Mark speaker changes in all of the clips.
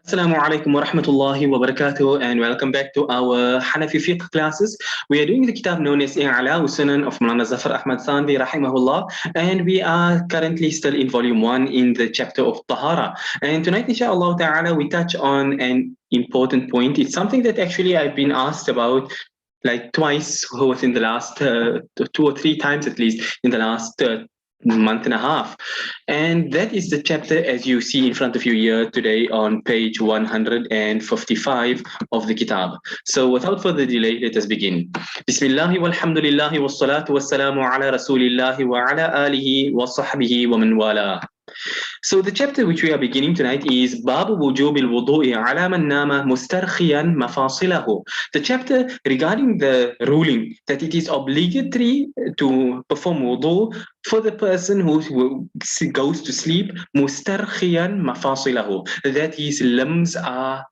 Speaker 1: Assalamu alaikum wa rahmatullahi wa barakatuh, and welcome back to our Hanafi fiqh classes. We are doing the kitab known as Us Sunan of Mulana Zafar Ahmad Thanvi rahimahullah, and we are currently still in volume 1 in the chapter of Tahara. And tonight, inshallah ta'ala, we touch on an important point. It's something that actually I've been asked about like twice within the last 2 or 3 times at least in the last month and a half. And that is the chapter as you see in front of you here today on page 155 of the kitab. So without further delay, let us begin. Bismillah walhamdulillah wassalatu wassalamu ala rasulillahi wa ala alihi wa sahbihi wa man wala. So the chapter which we are beginning tonight is Babu Wujub al-Wudu'i ala man nama mustarkhiyan mafasilahu. The chapter regarding the ruling that it is obligatory to perform wudu for the person who goes to sleep mustarkhiyan mafasilahu, that his limbs are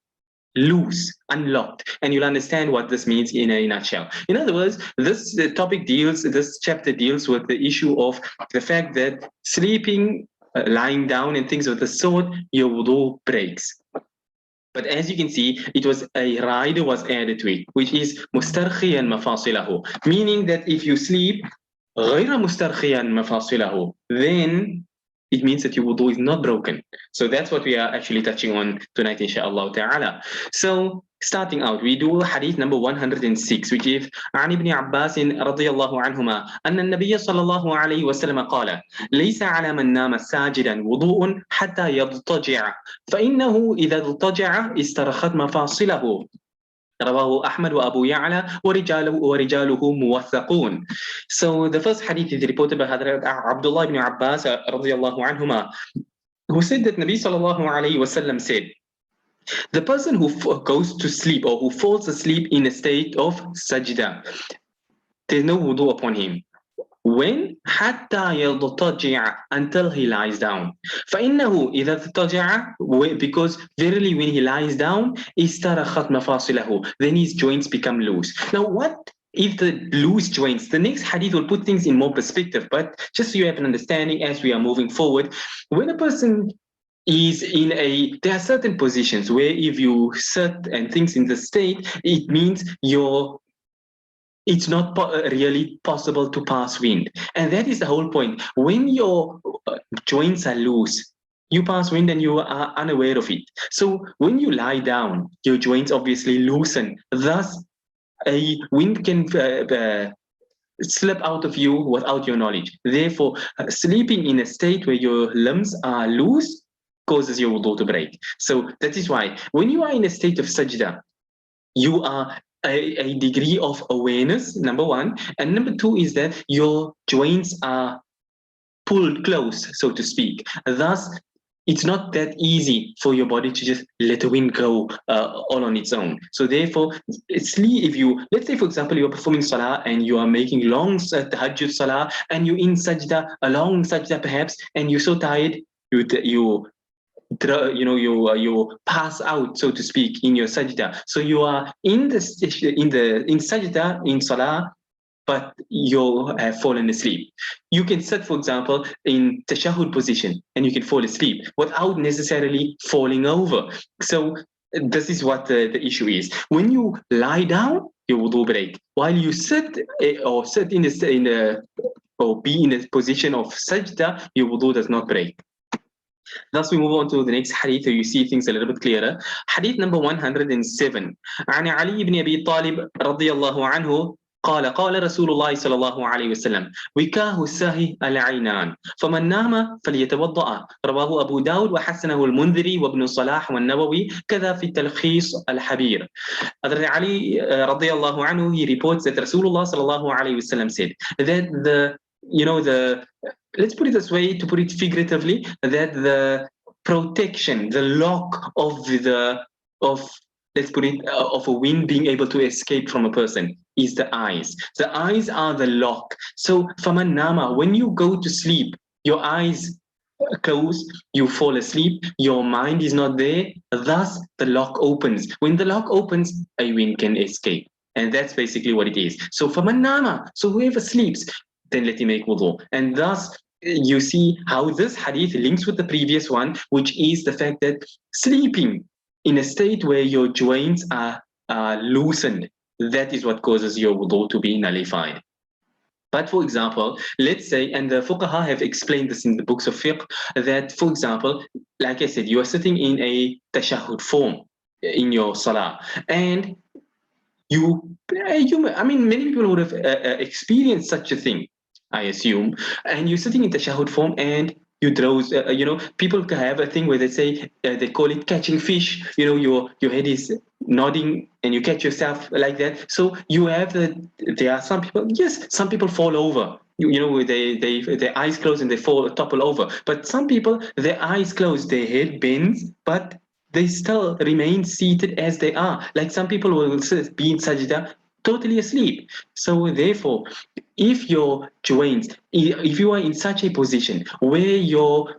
Speaker 1: loose, unlocked, and you'll understand what this means in a nutshell. In other words, this chapter deals with the issue of the fact that sleeping, lying down and things of the sort, your wudu breaks. But as you can see, it was a rider was added to it, which is mustarkhiyan mafasilahu, meaning that if you sleep غير مسترخيا مفاصله, then it means that your wudu is not broken. So that's what we are actually touching on tonight, inshallah ta'ala. So starting out, we do hadith number 106, which is عن ابن عباس رضي الله عنهما أن النبي صلى الله عليه وسلم قال ليس على من نام ساجدا وضوء حتى يضطجع فإنه إذا اضطجع استرخت مفاصله. رواه أحمد وأبو يعلى ورجاله موثقون. So the first hadith is reported by Hadrat Abdullah ibn Abbas radiyallahu anhuma, who said that Nabi sallallahu alayhi wasallam said, the person who goes to sleep or who falls asleep in a state of sajda, there's no wudu upon him. When? حتى يضطجع, until he lies down. فإنه إذا اضطجع, because verily when he lies down, استرخت مفاصله, then his joints become loose. Now what if the loose joints? The next hadith will put things in more perspective, but just so you have an understanding as we are moving forward, when a person is there are certain positions where if you sit and things in the state, it means it's not really possible to pass wind. And that is the whole point. When your joints are loose, you pass wind and you are unaware of it. So when you lie down, your joints obviously loosen. Thus, a wind can slip out of you without your knowledge. Therefore, sleeping in a state where your limbs are loose causes your wudu to break. So that is why when you are in a state of sajda, you are a degree of awareness, number one, and number two is that your joints are pulled close, so to speak. Thus, it's not that easy for your body to just let the wind go all on its own. So therefore, if you, let's say for example, you're performing salah and you are making long tahajjud salah and you're in sajda, a long sajda perhaps, and you're so tired, you pass out, so to speak, in your sajda. So you are in sajda in salah, but you have fallen asleep. You can sit, for example, in tashahhud position, and you can fall asleep without necessarily falling over. So this is what the issue is. When you lie down, your wudu break. While you sit or be in a position of sajda, your wudu does not break. Thus we move on to the next hadith where you see things a little bit clearer. Hadith number 107. عن علي بن أبي طالب رضي الله عنه قال قال رسول الله صلى الله عليه وسلم وكاه الساهي العينان فمن نام فليتوضأ. رواه أبو داود وحسنه المنذري وابن صلاح والنووي كذا في التلخيص الحبير. Hadrat Ali radiallahu anhu, he reports that Rasulullah sallallahu alayhi wasallam said that let's put it this way, to put it figuratively, that the protection, the lock of of a wind being able to escape from a person is the eyes. The eyes are the lock. So faman nama, when you go to sleep, your eyes close, you fall asleep, your mind is not there, thus the lock opens. When the lock opens, a wind can escape. And that's basically what it is. So faman nama, so whoever sleeps, then let him make wudu. And thus you see how this hadith links with the previous one, which is the fact that sleeping in a state where your joints are loosened, that is what causes your wudu to be nullified. But for example, let's say, and the fuqaha have explained this in the books of fiqh, that for example, like I said, you are sitting in a tashahhud form in your salah, and I mean, many people would have experienced such a thing, I assume. And you're sitting in the shahud form and you drowse. People have a thing where they say they call it catching fish. Your head is nodding and you catch yourself like that. So you have there are some people. Yes, some people fall over. Their eyes closed and they fall topple over. But some people, their eyes closed, their head bends, but they still remain seated as they are. Like some people will be in sajda totally asleep. So therefore, if your joints, if you are in such a position where your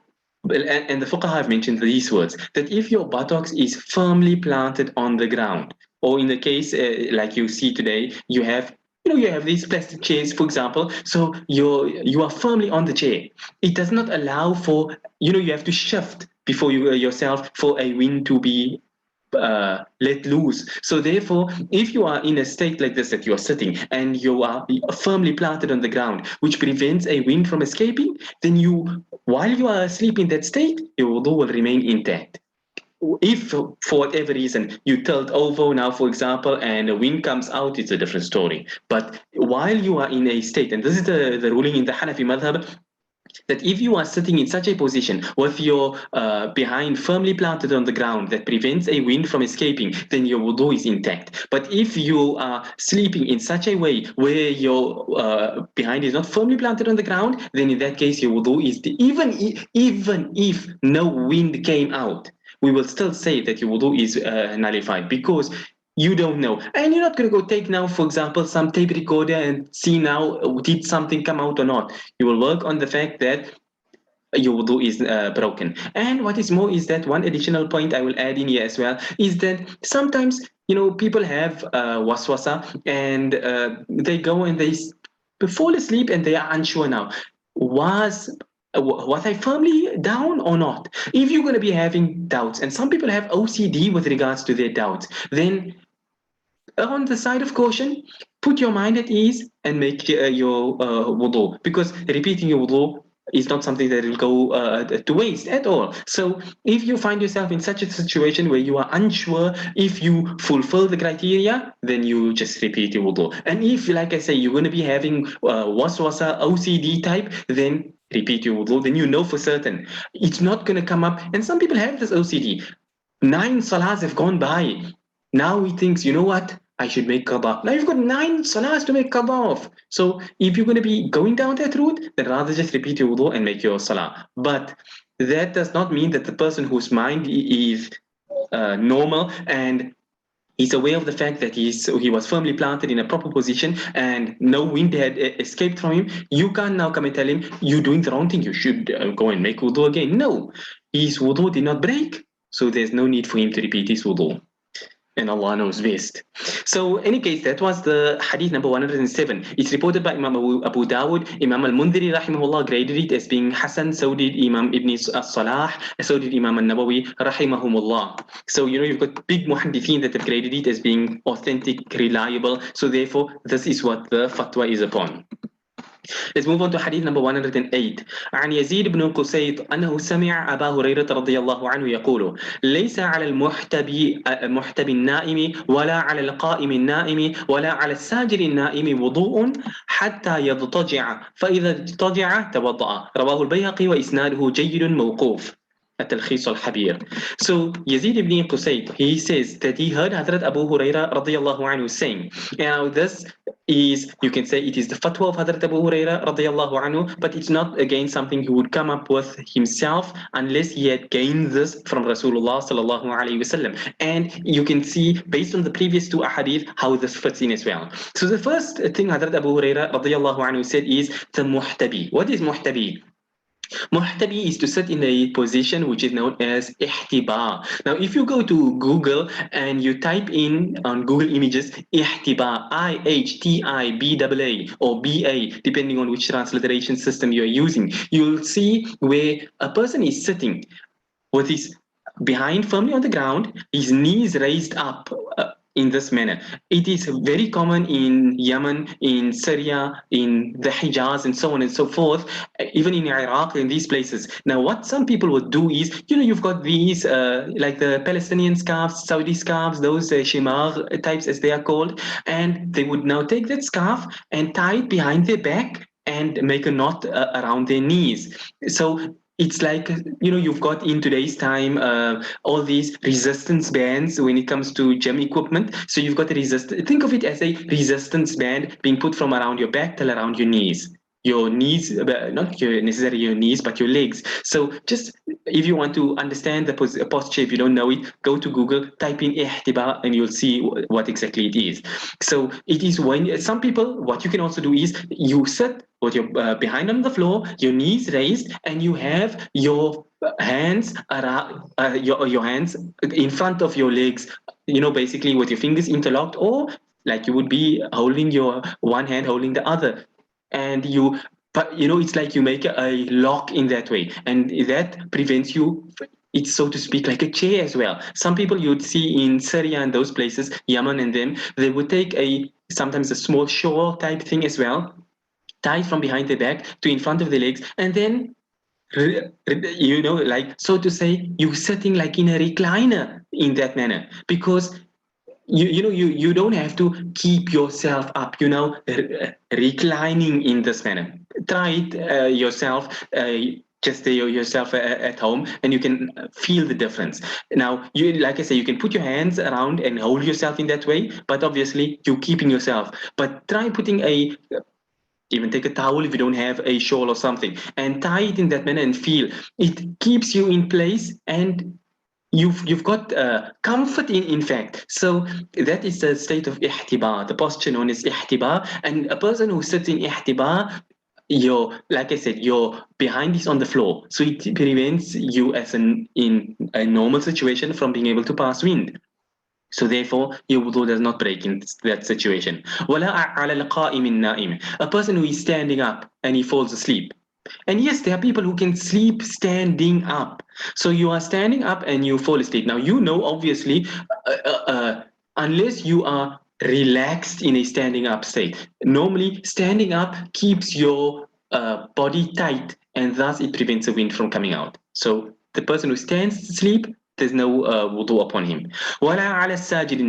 Speaker 1: and the fuqaha have mentioned these words, that if your buttocks is firmly planted on the ground, or in the case like you see today, you have these plastic chairs, for example, so you are firmly on the chair. It does not allow for, you have to shift before you yourself for a wind to be let loose. So therefore, if you are in a state like this, that you are sitting and you are firmly planted on the ground, which prevents a wind from escaping, then while you are asleep in that state, your wudu will remain intact. If for whatever reason you tilt over now, for example, and the wind comes out, it's a different story. But while you are in a state, and this is the ruling in the Hanafi madhab, that if you are sitting in such a position with your behind firmly planted on the ground that prevents a wind from escaping, then your wudu is intact. But if you are sleeping in such a way where your behind is not firmly planted on the ground, then in that case your wudu is even if no wind came out, we will still say that your wudu is nullified, because you don't know. And you're not going to go take now, for example, some tape recorder and see now did something come out or not. You will work on the fact that your wudu is broken. And what is more is that one additional point I will add in here as well is that sometimes, people have waswasa, and they go and they fall asleep and they are unsure now. Was I firmly down or not? If you're going to be having doubts, and some people have OCD with regards to their doubts, then on the side of caution, put your mind at ease and make your wudu, because repeating your wudu is not something that will go to waste at all. So if you find yourself in such a situation where you are unsure if you fulfill the criteria, then you just repeat your wudu. And if, like I say, you're going to be having waswasa, OCD type, then repeat your wudu. Then you know for certain it's not going to come up. And some people have this OCD. 9 salahs have gone by. Now he thinks, you know what? I should make qada. Now you've got 9 salahs to make qada of. So if you're going to be going down that route, then rather just repeat your wudu and make your salah. But that does not mean that the person whose mind is normal and he's aware of the fact that he was firmly planted in a proper position and no wind had escaped from him, you can't now come and tell him you're doing the wrong thing. You should go and make wudu again. No, his wudu did not break, so there's no need for him to repeat his wudu. And Allah knows best. So, in any case, that was the hadith number 107. It's reported by Imam Abu Dawud. Imam al-Mundhiri, rahimahullah, graded it as being Hassan. So did Imam Ibn Salah. So did Imam al-Nawawi, rahimahumullah. So, you've got big muhaddithin that have graded it as being authentic, reliable. So, therefore, this is what the fatwa is upon. Let's move on to hadith number 108. عن يزيد بن قسيط أنه سمع أبا هريرة رضي الله عنه يقول: ليس على المحتبي النائم ولا على القائم النائم ولا على الساجر النائم وضوء حتى يضطجع، فإذا اضطجع توضأ. رواه البيهقي وإسناده جيد موقوف. التلخيص الحبير. So Yazid ibn Qusayt, he says that he heard Hazrat Abu Huraira radiyallahu anhu saying. Now this is, you can say it is the fatwa of Hazrat Abu Huraira radiyallahu anhu, but it's not again something he would come up with himself unless he had gained this from Rasulullah sallallahu alayhi wasallam. And you can see based on the previous 2 ahadith how this fits in as well. So the first thing Hazrat Abu Huraira radiyallahu anhu said is the muhtabi. What is muhtabi? Muhtabi is to sit in a position which is known as ihtiba. Now, if you go to Google and you type in on Google Images ihtiba, IHTIBA or BA, depending on which transliteration system you are using, you'll see where a person is sitting with his behind firmly on the ground, his knees raised up in this manner. It is very common in Yemen, in Syria, in the Hijaz, and so on and so forth, even in Iraq, in these places. Now, what some people would do is, you've got these, like the Palestinian scarves, Saudi scarves, those shimar types as they are called, and they would now take that scarf and tie it behind their back and make a knot around their knees. So it's like, you've got in today's time all these resistance bands when it comes to gym equipment. So you've got think of it as a resistance band being put from around your back till around your knees. Your knees, not necessarily your knees, but your legs. So just, if you want to understand the posture, if you don't know it, go to Google, type in ihtiba, and you'll see what exactly it is. So it is when some people, what you can also do is you sit with your behind on the floor, your knees raised, and you have your hands around your hands in front of your legs. Basically with your fingers interlocked, or like you would be holding your one hand, holding the other, and but it's like you make a lock in that way, and that prevents you. It's, so to speak, like a chair as well. Some people you'd see in Syria and those places, Yemen and them, they would take sometimes a small shawl type thing as well, tied from behind their back to in front of the legs, and then like, so to say, you sitting like in a recliner in that manner, because you don't have to keep yourself up, reclining in this manner. Try it yourself. Just stay yourself at home, and you can feel the difference. Now, like I say, you can put your hands around and hold yourself in that way, but obviously you're keeping yourself. But try putting even take a towel if you don't have a shawl or something, and tie it in that manner and feel it keeps you in place, and you've got comfort in fact. So that is the state of ihtiba, the posture known as ihtiba. And a person who sits in ihtiba, like I said, your behind is on the floor, so it prevents you in a normal situation from being able to pass wind. So therefore, your wudu does not break in that situation. وَلَا عَلَى الْقَائِمِ النَّائِمِ. A person who is standing up and he falls asleep. And yes, there are people who can sleep standing up. So you are standing up and you fall asleep. Now, obviously, unless you are relaxed in a standing up state. Normally, standing up keeps your body tight, and thus it prevents the wind from coming out. So the person who stands to sleep, there's no wudu upon him. ولا على الساجد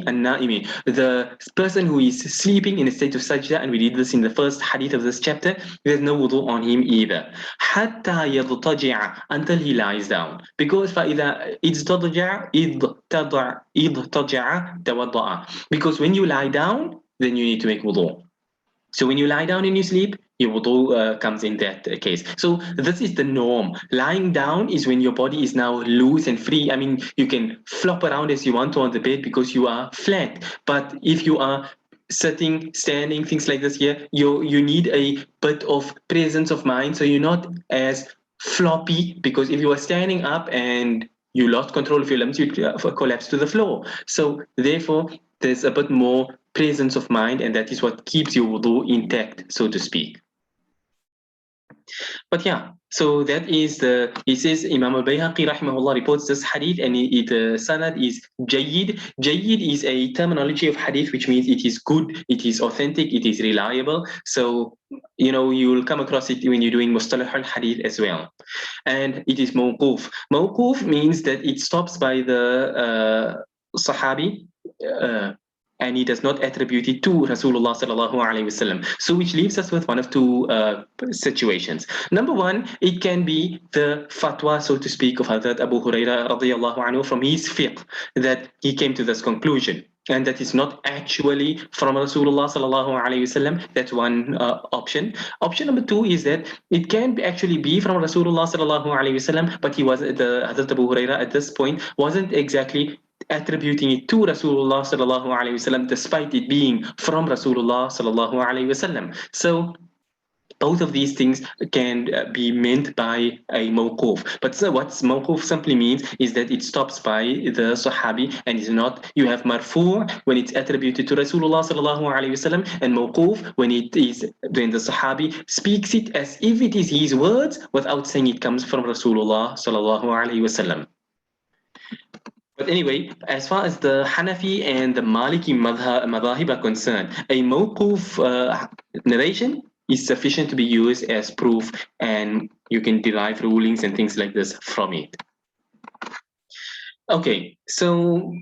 Speaker 1: النائم. The person who is sleeping in a state of sajda, and we did this in the first hadith of this chapter, there's no wudu on him either. حتى يضطجع, until he lies down. Because فإذا اضطجع توضأ. Because when you lie down, then you need to make wudu. So when you lie down and you sleep, your wudu comes in that case. So this is the norm. Lying down is when your body is now loose and free. I mean, you can flop around as you want to on the bed because you are flat. But if you are sitting, standing, things like this here, you need a bit of presence of mind. So you're not as floppy, because if you are standing up and you lost control of your limbs, you'd collapse to the floor. So therefore, there's a bit more presence of mind, and that is what keeps your wudu intact, so to speak. But yeah, so that is he says Imam al-Bayhaqi rahimahullah reports this hadith, and sanad is jayyid. Jayyid is a terminology of hadith which means it is good, it is authentic, it is reliable. So you will come across it when you're doing mustalah al-hadith as well. And it is mawqoof. Mawqoof means that it stops by the sahabi, and he does not attribute it to Rasulullah sallallahu alaihi wasallam. So which leaves us with one of two situations. Number one, it can be the fatwa, so to speak, of Hazrat Abu Huraira radiyallahu anhu from his fiqh, that he came to this conclusion, and that is not actually from Rasulullah sallallahu alaihi wasallam. That's one option. Option number two is that it can actually be from Rasulullah sallallahu alaihi wasallam, but Hazrat Abu Huraira at this point wasn't exactly attributing it to Rasulullah sallallahu alaihi wasallam, despite it being from Rasulullah sallallahu alaihi wasallam. So both of these things can be meant by a mawqoof. But so what mawqoof simply means is that it stops by the Sahabi and is not, you have marfu' when it's attributed to Rasulullah sallallahu alayhi wasallam, and mawqoof when the Sahabi speaks it as if it is his words without saying it comes from Rasulullah sallallahu alayhi wasallam. But anyway, as far as the Hanafi and the Maliki madhahib are concerned, a mawqoof narration is sufficient to be used as proof, and you can derive rulings and things like this from it. Okay, so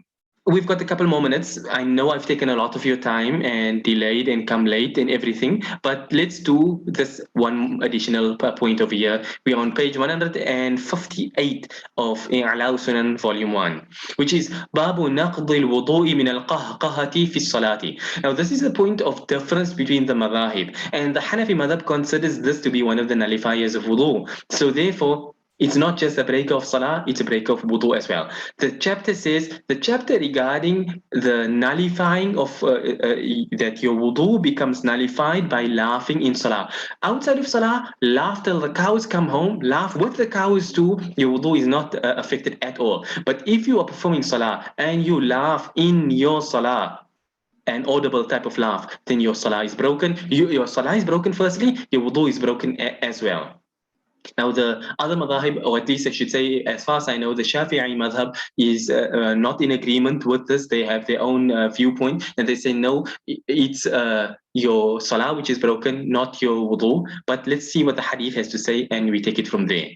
Speaker 1: we've got a couple more minutes. I know I've taken a lot of your time and delayed and come late and everything, but let's do this one additional point over here. We're on page 158 of Us Sunan Volume 1, which is Babu Naqdi al-Wudu'i min al-Qahqahati fi salati. Now, this is the point of difference between the madhahib, and the Hanafi madhab considers this to be one of the nullifiers of wudu. So therefore, it's not just a break of salah, it's a break of wudu as well. The chapter regarding the nullifying of that your wudu becomes nullified by laughing in salah. Outside of salah, laugh till the cows come home, laugh with the cows too, your wudu is not affected at all. But if you are performing salah and you laugh in your salah, an audible type of laugh, then your salah is broken. Your salah is broken firstly, your wudu is broken as well. Now, the other madhahib, or at least I should say, as far as I know, the Shafi'i madhab is not in agreement with this. They have their own viewpoint, and they say, no, it's your salah which is broken, not your wudu. But let's see what the hadith has to say, and we take it from there.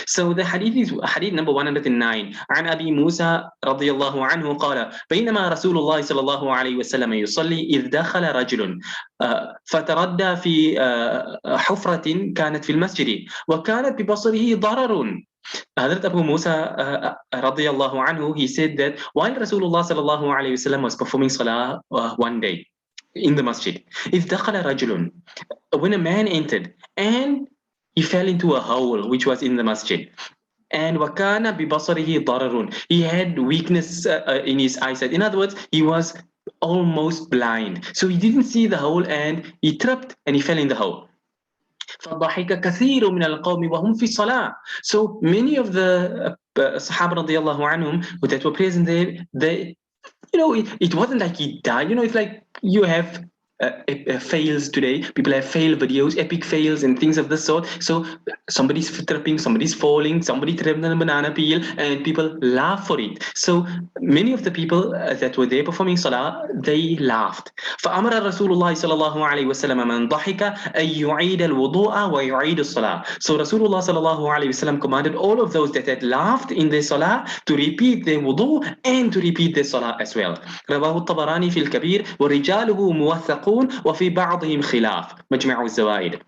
Speaker 1: So the hadith is hadith number 109. عن أبي موسى رضي الله عنه قال بينما رسول الله صلى الله عليه وسلم يصلي إذ دخل رجل فتردى في حفرة كانت في المسجد وكانت ببصره ضرر. Hazrat Abu Musa radiyallahu anhu, he said that while Rasulullah sallallahu alayhi wasallam was performing salah one day in the masjid, إذ دخل رجل, when a man entered and he fell into a hole which was in the masjid. And wakana bibasarihi dararun. He had weakness in his eyesight. In other words, he was almost blind. So he didn't see the hole and he tripped and he fell in the hole. فضحك كثير من القوم وهم في الصلاة. So many of the Sahaba radiallahu anhum that were present there, they, it wasn't like he died. It's like you have fails today. People have fail videos, epic fails and things of this sort. So somebody's tripping, somebody's falling, somebody tripped on a banana peel and people laugh for it. So many of the people that were there performing salah, they laughed. فأمر رسول الله صلى الله عليه وسلم من ضحك أن يعيد الوضوء ويعيد الصلاة. So Rasulullah صلى الله عليه وسلم commanded all of those that had laughed in their salah to repeat their wudu and to repeat their salah as well. رواه الطبراني في الكبير ورجاله موثق وفي بعضهم خلاف مجمع الزوائد.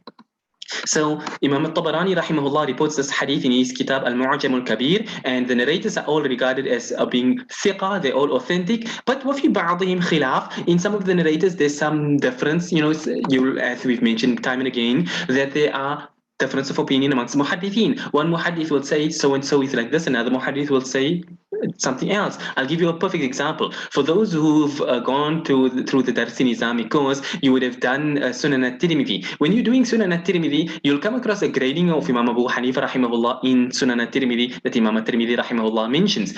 Speaker 1: So Imam al-Tabarani rahimahullah reports this hadith in his kitab Al-Mu'jam al-Kabir, and the narrators are all regarded as being thiqa, they're all authentic, but وفي بعضهم خلاف, in some of the narrators there's some difference, as we've mentioned time and again, that there are difference of opinion amongst muhaddithin. One muhaddith will say so and so is like this, another muhaddith will say something else. I'll give you a perfect example. For those who've gone through the Dars in Islamic course, you would have done Sunan at-Tirmidhi. When you're doing Sunan at-Tirmidhi, you'll come across a grading of Imam Abu Hanifa rahimahullah in Sunan at-Tirmidhi that Imam at-Tirmidhi rahimahullah mentions,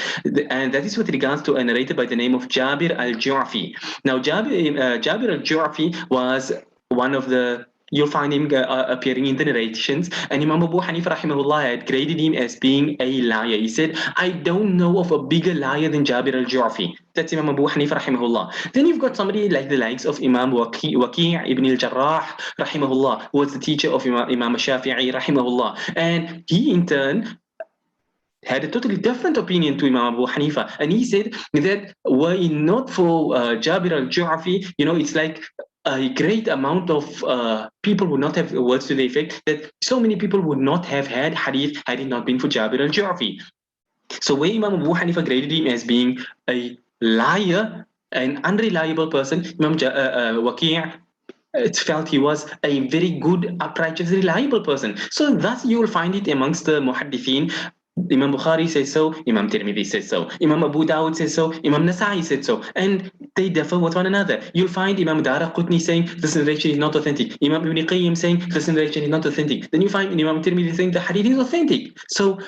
Speaker 1: and that is with regards to a narrator by the name of Jabir al-Ju'fi. Now Jabir al-Ju'fi was one of the, you'll find him appearing in the narrations, and Imam Abu Hanifa rahimahullah had graded him as being a liar. He said, I don't know of a bigger liar than Jabir al-Ju'fi. That's Imam Abu Hanifa rahimahullah. Then you've got somebody like the likes of Imam Waqi' ibn al-Jarrah rahimahullah, who was the teacher of Imam Shafi'i rahimahullah, and he in turn had a totally different opinion to Imam Abu Hanifa, and he said that were it not for Jabir al-Ju'fi, it's like a great amount of people would not have words to the effect that so many people would not have had hadith had it not been for Jabir al-Ju'fi. So where Imam Abu Hanifa graded him as being a liar, an unreliable person, Imam Waqi' felt he was a very good, upright, reliable person. So thus you will find it amongst the muhaddithin. Imam Bukhari says so, Imam Tirmidhi says so, Imam Abu Dawud says so, Imam Nasa'i said so, and they differ with one another. You'll find Imam Dara Qutni saying this narration is not authentic, Imam Ibn Qayyim saying this narration is not authentic, then you find Imam Tirmidhi saying the hadith is authentic. So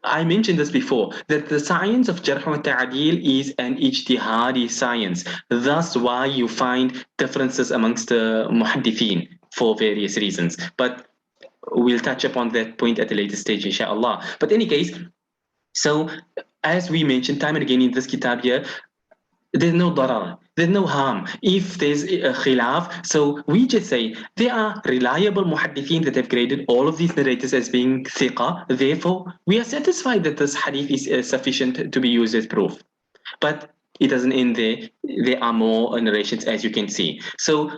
Speaker 1: I mentioned this before, that the science of Jarh wa Ta'adil is an ijtihadi science. That's why you find differences amongst the muhaddithin for various reasons. But we'll touch upon that point at a later stage, inshallah. But in any case, so as we mentioned time and again in this kitab here, there's no darar, there's no harm if there's a khilaf. So we just say there are reliable muhaddithin that have graded all of these narrators as being thiqa. Therefore, we are satisfied that this hadith is sufficient to be used as proof. But it doesn't end there. There are more narrations, as you can see. So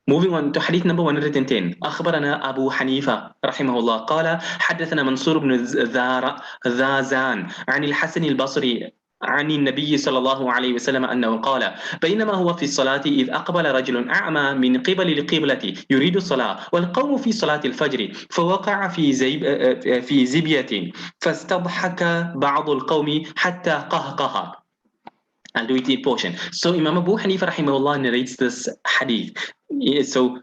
Speaker 1: moving on to hadith number 110. أخبرنا أبو حنيفة رحمه الله قال حدثنا منصور بن ذازان عن الحسن البصري عن النبي صلى الله عليه وسلم أنه قال بينما هو في الصلاة إذ أقبل رجل أعمى من قبل القبلة يريد الصلاة والقوم في صلاة الفجر فوقع في زبية فاستضحك بعض القوم حتى قهقه. I'll do it in portion. So Imam Abu Hanifa rahimahullah narrates this hadith. So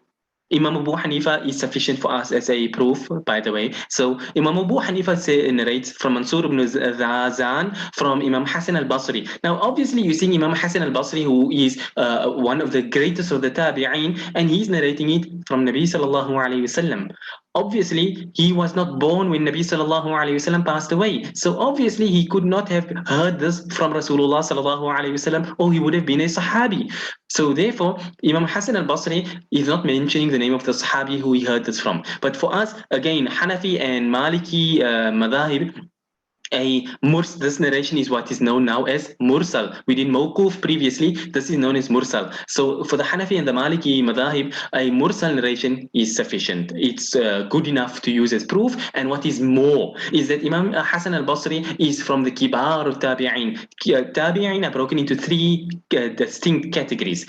Speaker 1: Imam Abu Hanifa is sufficient for us as a proof, by the way. So Imam Abu Hanifa narrates from Mansur ibn Zazan from Imam Hassan al-Basri. Now, obviously, you see Imam Hassan al-Basri, who is one of the greatest of the tabi'een, and he's narrating it from Nabi sallallahu alayhi wasallam. Obviously, he was not born when Nabi sallallahu alayhi wasallam passed away. So obviously, he could not have heard this from Rasulullah sallallahu alayhi wasallam, or he would have been a Sahabi. So therefore, Imam Hassan al-Basri is not mentioning the name of the Sahabi who he heard this from. But for us, again, Hanafi and Maliki madhahib, this narration is what is known now as Mursal. We did Mawqoof previously, this is known as Mursal. So for the Hanafi and the Maliki madhahib, a Mursal narration is sufficient. It's good enough to use as proof. And what is more is that Imam Hassan al-Basri is from the Kibar Tabi'in. Tabi'in are broken into three distinct categories.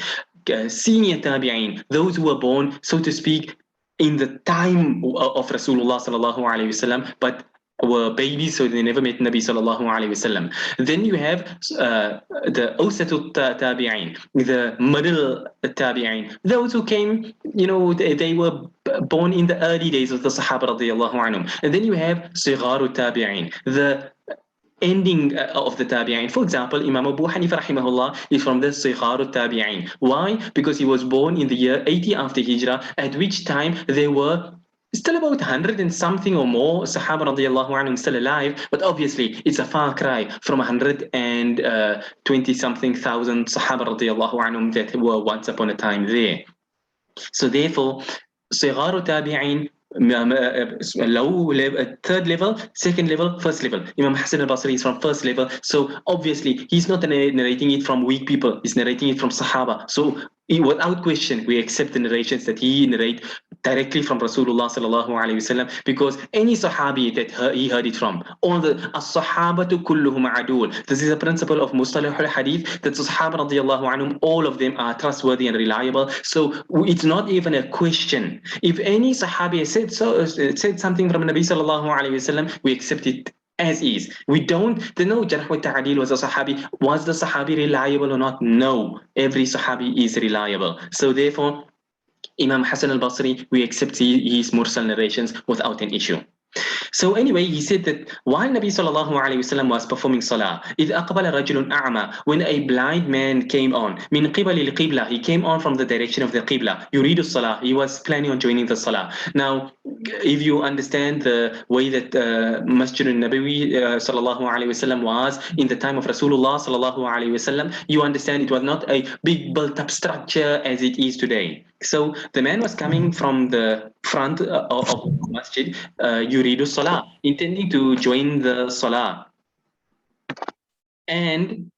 Speaker 1: Senior Tabi'in, those who were born, so to speak, in the time of Rasulullah sallallahu alayhi wasallam, but were babies, so they never met Nabi sallallahu alayhi wasallam. Then you have the Awsatut Tabi'in, the middle Tabi'in, those who came, they were born in the early days of the Sahaba radiyallahu anhum. And then you have Sigharu Tabi'in, the ending of the Tabi'in. For example, Imam Abu Hanifa rahimahullah is from the Sigharu Tabi'in. Why? Because he was born in the year 80 after Hijrah, at which time there were still about 100 and something or more Sahaba radiallahu anhum still alive, but obviously it's a far cry from 120 something thousand Sahaba radiallahu anhum that were once upon a time there. So therefore, Sigharu Tabi'in, low level, third level, second level, first level. Imam Hassan al-Basri is from first level, so obviously he's not narrating it from weak people, he's narrating it from Sahaba. So without question, we accept the narrations that he narrate directly from Rasulullah sallallahu alaihi wasallam, because any Sahabi that he heard it from, all the as-Sahabatu kulluhum adul. This is a principle of Mustalah al-Hadith, that the Sahaba radiyallahu anhum, all of them are trustworthy and reliable. So it's not even a question. If any Sahabi said something from Nabi sallallahu alaihi wasallam, we accept it as is. We don't, there's no Jarh wa Ta'adil was a Sahabi. Was the Sahabi reliable or not? No. Every Sahabi is reliable. So therefore, Imam Hassan al-Basri, we accept his Mursal narrations without an issue. So anyway, he said that while Nabi sallallahu alayhi wasallam was performing salah, إِذْ أَقْبَلَ رَجُلٌ أَعْمَى, when a blind man came on, مِنْ قِبَلِ الْقِبْلَةِ, he came on from the direction of the Qibla, يُرِيدُ الصَّلَاةِ, he was planning on joining the salah. Now, if you understand the way that Masjid al-Nabawi sallallahu alayhi wasallam was in the time of Rasulullah sallallahu alayhi wasallam, you understand it was not a big built-up structure as it is today. So the man was coming from the front of the masjid, yuridu salah, intending to join the salah. And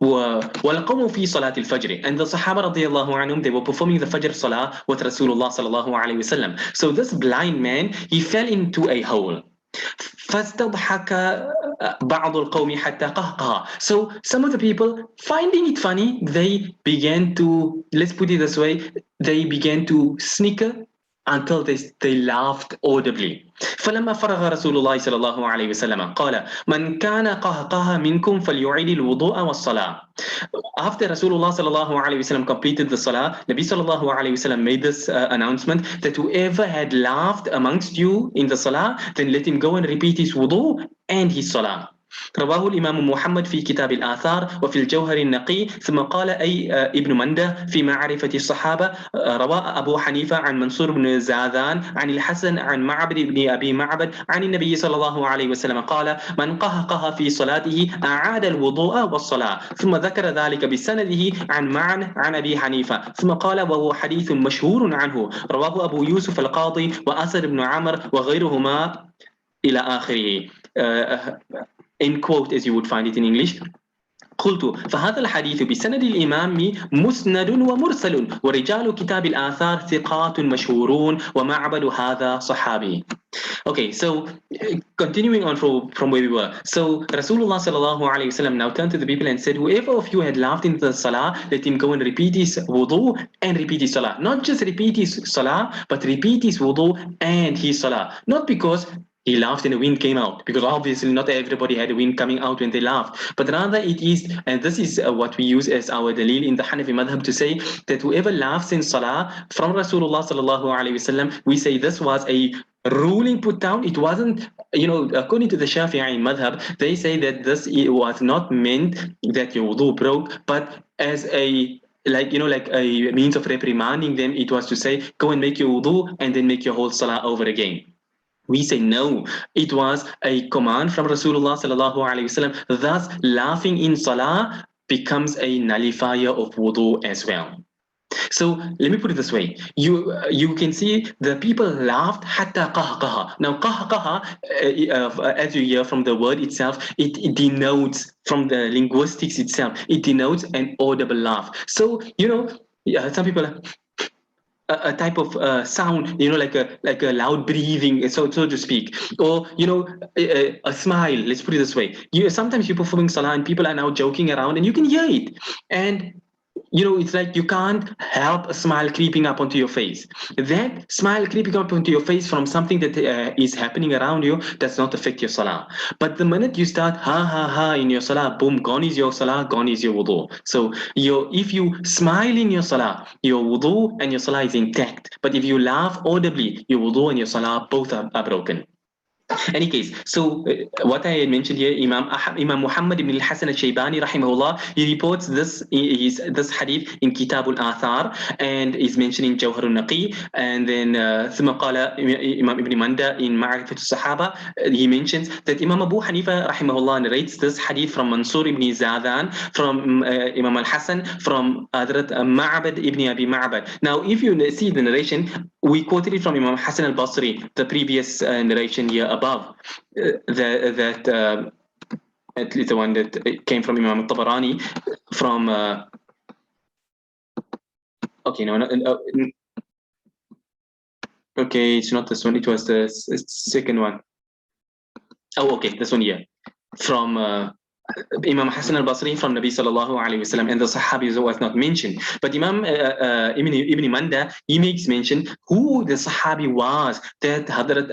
Speaker 1: وَالْقَوْمُ فِي صَلَاةِ الْفَجْرِ, and the Sahaba radiyallahu anhum, they were performing the Fajr Salah with Rasulullah sallallahu alayhi wasallam. So this blind man, he fell into a hole. فَاسْتَضْحَكَ بَعْضُ الْقَوْمِ حَتَّى قَهْقَهَا. So some of the people, finding it funny, they began to, let's put it this way, they began to snicker until they laughed audibly. فلما فرغ رسول الله صلى الله عليه وسلم قال من كان قهقه منكم فليعيد الوضوء والصلاة. After Rasulullah sallallahu alaihi wasallam completed the salah, Nabi sallallahu alaihi wasallam made this announcement that whoever had laughed amongst you in the salah, then let him go and repeat his wudu and his salah. رواه الإمام محمد في كتاب الآثار وفي الجوهر النقي. ثم قال أي ابن منده في معرفة الصحابة روى أبو حنيفة عن منصور بن زاذان عن الحسن عن معبد بن أبي معبد عن النبي صلى الله عليه وسلم قال من قهقه في صلاته أعاد الوضوء والصلاة. ثم ذكر ذلك بسنده عن معن عن أبي حنيفة. ثم قال وهو حديث مشهور عنه رواه أبو يوسف القاضي وأسد بن عمر وغيرهما إلى آخره. End quote as you would find it in English. قلت فهذا الحديث بسند الإمام مسند ومرسل ورجال كتاب الآثار ثقات مشهورون ومعبد هذا صحابي. Okay, so continuing on from where we were. So Rasulullah sallallahu alayhi wasallam now turned to the people and said, whoever of you had laughed in the salah, let him go and repeat his wudu and repeat his salah. Not just repeat his salah, but repeat his wudu and his salah. Not because he laughed and the wind came out, because obviously not everybody had a wind coming out when they laughed, but rather it is, and this is what we use as our dalil in the Hanafi madhab to say that whoever laughs in salah from Rasulullah sallallahu alaihi wasallam, we say this was a ruling put down. It wasn't, according to the Shafi'i madhab, they say that this was not meant that your wudu broke, but as a like a means of reprimanding them. It was to say, go and make your wudu and then make your whole salah over again. We say no, it was a command from Rasulullah sallallahu alaihi wasallam. Thus, laughing in salah becomes a nullifier of wudu as well. So let me put it this way: you can see the people laughed hatta qahqaha. Now qahqaha, as you hear from the word itself, it denotes from the linguistics itself. It denotes an audible laugh. So some people. A type of sound, like a loud breathing, so to speak, or a smile. Let's put it this way: sometimes you're performing salah and people are now joking around, and you can hear it, and it's like you can't help a smile creeping up onto your face. That smile creeping up onto your face from something that is happening around you does not affect your salah. But the minute you start ha ha ha in your salah, boom, gone is your salah, gone is your wudu. So if you smile in your salah, your wudu and your salah is intact. But if you laugh audibly, your wudu and your salah both are broken. Any case, so what I mentioned here, Imam Muhammad ibn al-Hasan al-Shaybani rahimahullah, he reports this hadith in Kitab al-Athar and is mentioned in Jawhar al-Naqi, and then ثم قال Imam Ibn Manda in Ma'rifat al-Sahaba, he mentions that Imam Abu Hanifa rahimahullah narrates this hadith from Mansur ibn Zadan, from Imam al-Hasan, from Hadrat Ma'bad ibn Abi Ma'bad. Now if you see the narration, we quoted it from Imam Hasan al-Basri, the previous narration here above, at least the one that came from Imam al-Tabarani, from okay, no, okay, it's not this one, it was the second one. Oh, okay, this one here, from Imam Hassan al-Basri from Nabi sallallahu alayhi wasallam, and the Sahabis was not mentioned. But Imam Ibn Manda, he makes mention who the Sahabi was that Hadrat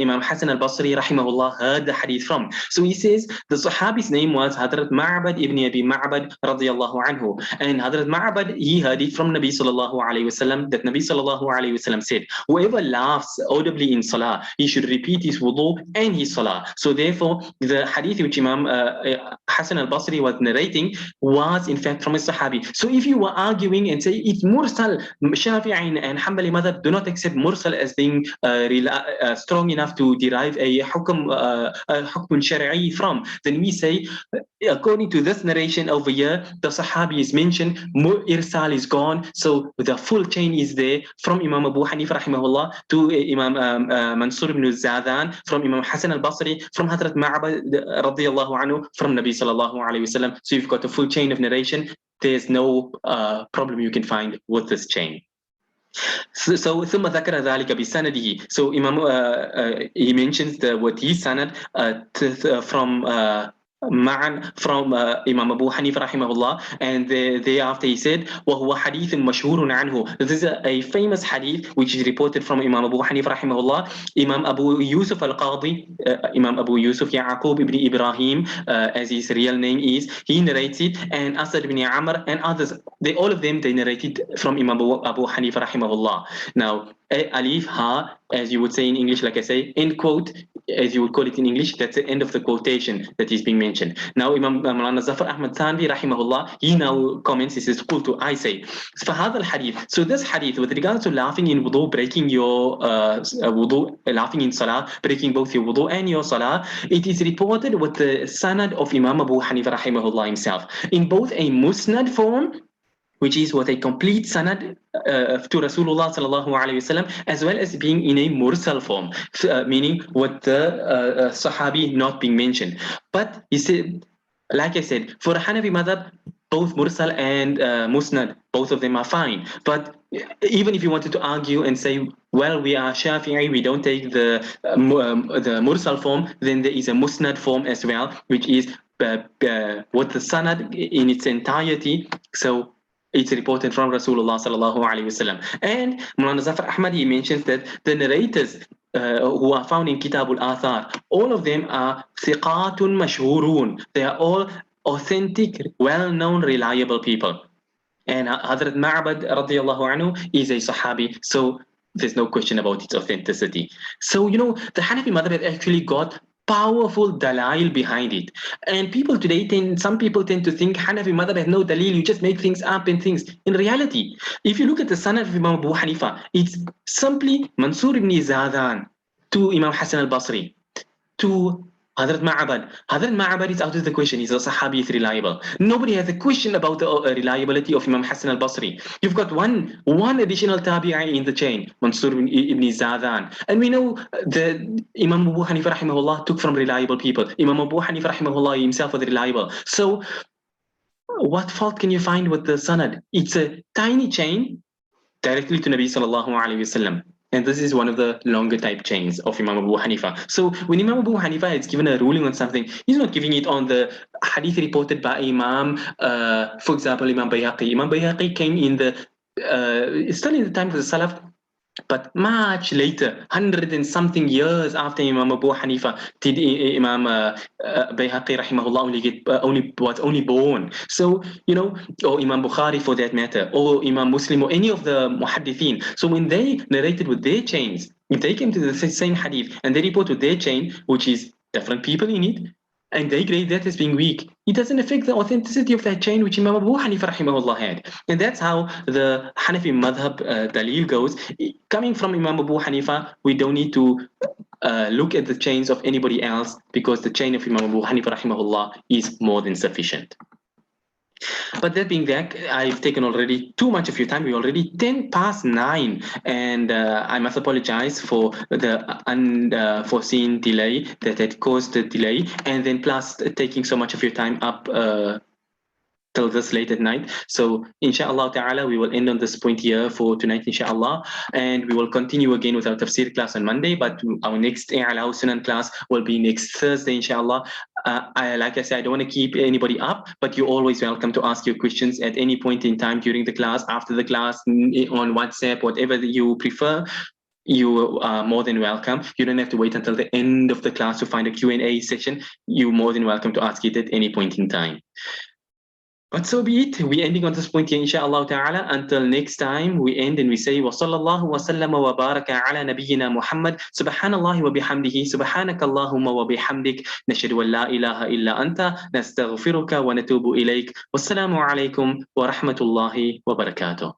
Speaker 1: Imam Hassan al-Basri rahimahullah heard the hadith from. So he says the Sahabi's name was Hadrat Ma'bad ibn Abi Ma'bad radiyallahu anhu. And Hadrat Ma'bad, he heard it from Nabi sallallahu alayhi wasallam that Nabi sallallahu alayhi wasallam said, whoever laughs audibly in salah, he should repeat his wudu and his salah. So therefore, the hadith which Imam Hassan al-Basri was narrating was in fact from a Sahabi. So if you were arguing and say it's Mursal, Shafi'i and Hanbali madhab do not accept Mursal as being strong enough to derive a hukm shari'i from, then we say, according to this narration over here, the Sahabi is mentioned, Irsal is gone, so the full chain is there from Imam Abu Hanifa rahimahullah to Imam Mansur ibn Zadan, from Imam Hassan al-Basri, from Hadrat Ma'bad radiyallahu anhu, from Nabi sallallahu alayhi wasallam. So you've got a full chain of narration. There's no problem you can find with this chain. So ثم ذكر ذلك بسنده. So Imam he mentions the what he sanad from معا from Imam Abu Hanifa rahimahullah, and thereafter he said وهو حديث مشهور عنه. This is a famous hadith which is reported from Imam Abu Hanifa rahimahullah. Imam Abu Yusuf al-Qadi, Imam Abu Yusuf Yaqub ibn Ibrahim, as his real name is, he narrates it, and Asad ibn Amr and others, they all of them they narrated from Imam Abu Hanifa rahimahullah. Now alif ha, as you would say in English, like I say, end quote, as you would call it in English, that's the end of the quotation that is being mentioned. Now Imam Maulana Zafar Ahmad Thanvi rahimahullah, he now comments, he says, قلت, I say, فهذا الحديث, so this hadith with regards to laughing in wudu, breaking your wudu, laughing in salah, breaking both your wudu and your salah, it is reported with the sanad of Imam Abu Hanifa rahimahullah himself, in both a musnad form, which is what a complete sanad to Rasulullah sallallahu alaihi wasallam, as well as being in a mursal form, meaning with the sahabi not being mentioned. But he said, like I said, for Hanafi madhab, both mursal and musnad, both of them are fine. But even if you wanted to argue and say, well, we are Shafi'i, we don't take the mursal form, then there is a musnad form as well, which is with the sanad in its entirety. So it's reported from Rasulullah sallallahu alaihi wasallam. And Mulana Zafar Ahmad, he mentions that the narrators who are found in Kitab al-Athar, all of them are thiqatun mashhurun. They are all authentic, well-known, reliable people. And Hazrat Ma'bad radiallahu anhu is a Sahabi, so there's no question about its authenticity. So, you know, the Hanafi madhab actually got powerful dalail behind it. And people today some people tend to think Hanafi madhab has no dalil, you just make things up and things. In reality, if you look at the sanad of Imam Abu Hanifa, it's simply Mansur ibn Zadan to Imam Hassan al-Basri, to Hazrat Ma'abad. Hazrat Ma'abad is out of the question. He's a Sahabi, is reliable. Nobody has a question about the reliability of Imam Hassan al-Basri. You've got one additional tabi'i in the chain, Mansur ibn Zadan. And we know that Imam Abu Hanifa rahimahullah took from reliable people. Imam Abu Hanifa rahimahullah himself was reliable. So what fault can you find with the sanad? It's a tiny chain directly to Nabi sallallahu alayhi wasallam. And this is one of the longer type chains of Imam Abu Hanifa. So when Imam Abu Hanifa has given a ruling on something, he's not giving it on the hadith reported by Imam, for example, Imam Bayhaqi. Imam Bayhaqi came in the, still in the time of the Salaf, but much later, 100 and something years after Imam Abu Hanifa, did Imam Bayhaqi rahimahullah was only born. So, you know, or Imam Bukhari for that matter, or Imam Muslim, or any of the muhaddithin. So when they narrated with their chains, if they came to the same hadith and they report with their chain, which is different people in it, and they grade that as being weak, it doesn't affect the authenticity of that chain which Imam Abu Hanifa rahimahullah had. And that's how the Hanafi madhab dalil goes. Coming from Imam Abu Hanifa, we don't need to look at the chains of anybody else, because the chain of Imam Abu Hanifa rahimahullah is more than sufficient. But that being that, I've taken already too much of your time. We're already 10 past 9, and I must apologize for the unforeseen delay that had caused the delay, and then plus taking so much of your time up till this late at night. So inshallah ta'ala, we will end on this point here for tonight, inshallah, and we will continue again with our tafsir class on Monday, but our next Us Sunan class will be next Thursday, inshallah. Like I said, I don't want to keep anybody up, but you're always welcome to ask your questions at any point in time during the class, after the class, on WhatsApp, whatever you prefer. You are more than welcome. You don't have to wait until the end of the class to find a Q&A session. You're more than welcome to ask it at any point in time. But so be it. We're ending on this point here, inshallah ta'ala. Until next time, we end and we say, وَصَلَّى اللَّهُ وَسَلَّمَ وَبَارَكَ عَلَى نَبِيِّنَا مُحَمَّدٍ سُبْحَانَ اللَّهِ وَبِحَمْدِهِ سُبْحَانَكَ اللَّهُمَّ وَبِحَمْدِكَ نَشْهَدُ أَن لَّا إِلَهَ إِلَّا أَنْتَ نَسْتَغْفِرُكَ وَنَتُوبُ إِلَيْكَ وَالسَّلَامُ عَلَيْكُمْ وَرَحْمَةُ اللَّهِ وَبَرَكَاتُهُ.